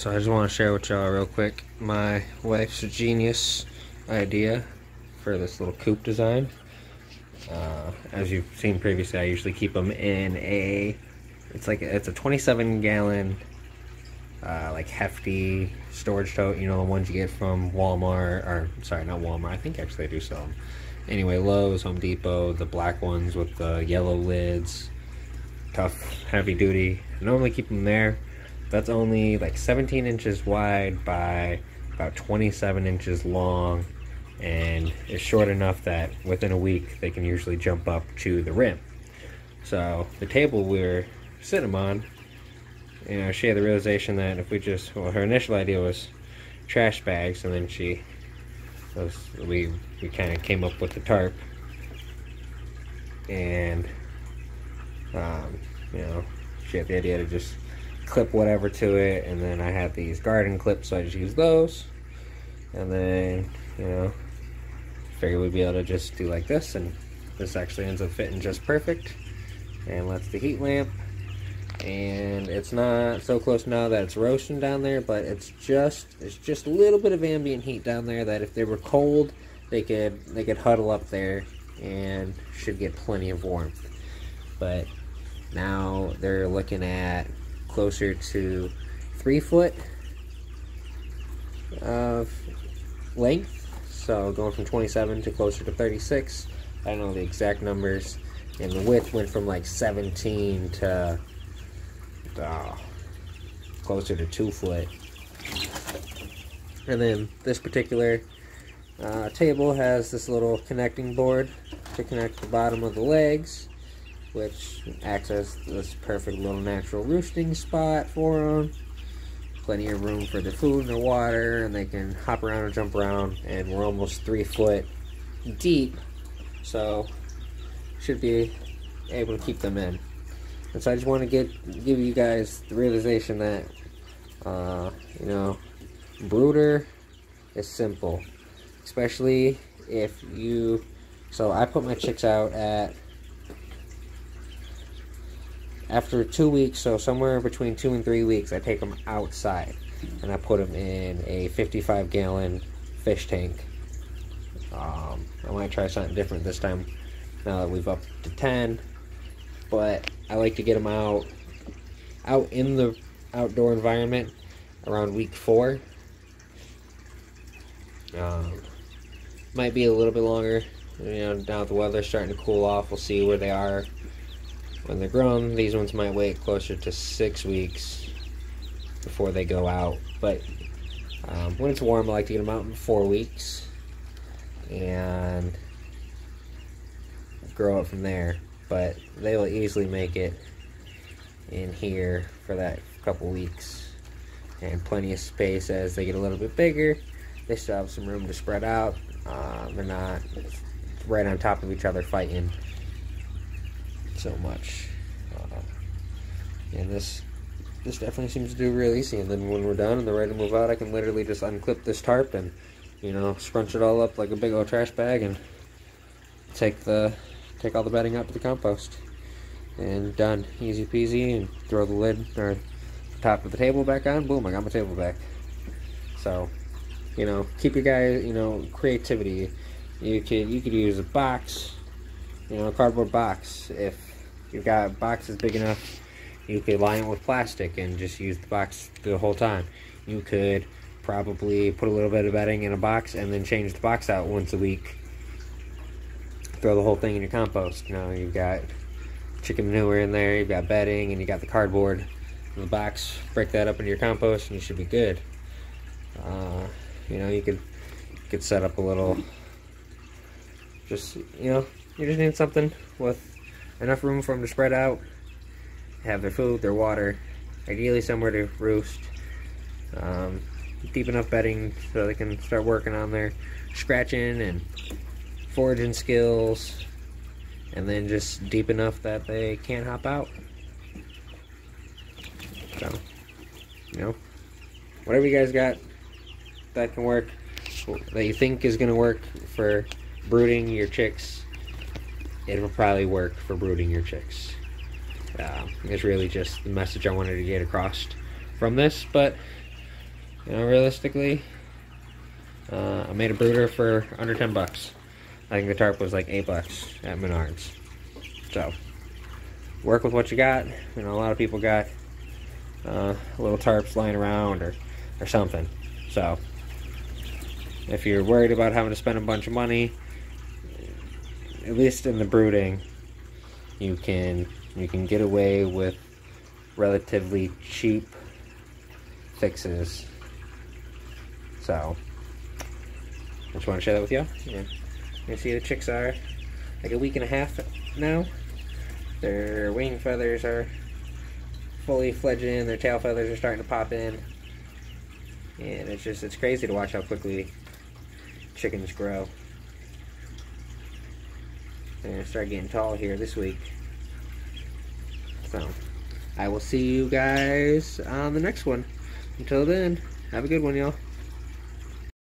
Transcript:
So I just want to share with y'all real quick my wife's genius idea for this little coop design. As you've seen previously, I usually keep them in it's a 27-gallon like hefty storage tote, you know, the ones you get from Walmart, or sorry, not Walmart, I think actually they do sell them. Anyway, Lowe's, Home Depot, the black ones with the yellow lids, tough, heavy duty. I normally keep them there. That's only like 17 inches wide by about 27 inches long, and it's short enough that within a week they can usually jump up to the rim. So the table we're sitting on, you know, she had the realization that if we just, well, her initial idea was trash bags, and then we kind of came up with the tarp, and you know, she had the idea to just clip whatever to it, and then I had these garden clips, so I just used those, and then, you know, figured we'd be able to just do like this, and this actually ends up fitting just perfect, and lets the heat lamp, and it's not so close now that it's roasting down there, but it's just a little bit of ambient heat down there that if they were cold, they could huddle up there and should get plenty of warmth. But now they're looking at closer to 3 foot of length, so going from 27 to closer to 36. I don't know the exact numbers, and the width went from like 17 to closer to 2 foot. And then this particular table has this little connecting board to connect the bottom of the legs, which acts as this perfect little natural roosting spot for them. Plenty of room for their food and their water, and they can hop around and jump around, and we're almost 3 foot deep, so should be able to keep them in. And so I just want to give you guys the realization that you know, brooder is simple, especially if you, so I put my chicks out at after 2 weeks, so somewhere between 2 and 3 weeks, I take them outside and I put them in a 55-gallon fish tank. I might try something different this time now that we've upped to 10, but I like to get them out in the outdoor environment around week 4. Might be a little bit longer, you know, now that the weather's starting to cool off. We'll see where they are when they're grown. These ones might wait closer to 6 weeks before they go out, but when it's warm, I like to get them out in 4 weeks and grow it from there. But they will easily make it in here for that couple weeks, and plenty of space as they get a little bit bigger. They still have some room to spread out. They're not right on top of each other fighting so much. And this definitely seems to do real easy. And then when we're done and they're ready to move out, I can literally just unclip this tarp and, you know, scrunch it all up like a big old trash bag and take all the bedding out to the compost, and done. Easy peasy. And throw the lid or top of the table back on. Boom, I got my table back. So, you know, keep your guys, you know, creativity. You could use a box, you know, a cardboard box. If you've got boxes big enough, you could line it with plastic and just use the box the whole time. You could probably put a little bit of bedding in a box and then change the box out once a week. Throw the whole thing in your compost. You know, you've got chicken manure in there, you've got bedding, and you got the cardboard in the box. Break that up into your compost and you should be good. You know, you could set up a little, just, you know, you just need something with enough room for them to spread out, have their food, their water, ideally somewhere to roost, deep enough bedding so they can start working on their scratching and foraging skills, and then just deep enough that they can't hop out. So, you know, whatever you guys got that can work, that you think is going to work for brooding your chicks, it'll probably work for brooding your chicks. It's really just the message I wanted to get across from this. But You know, realistically, I made a brooder for under 10 bucks. I think the tarp was like $8 at Menards. So, work with what you got. You know, a lot of people got little tarps lying around or something. So, if you're worried about having to spend a bunch of money, at least in the brooding, you can get away with relatively cheap fixes. So, I just want to share that with you. Yeah. You see the chicks are like a week and a half now. Their wing feathers are fully fledgling, their tail feathers are starting to pop in. And it's crazy to watch how quickly chickens grow. They're gonna start getting tall here this week. So, I will see you guys on the next one. Until then, have a good one, y'all.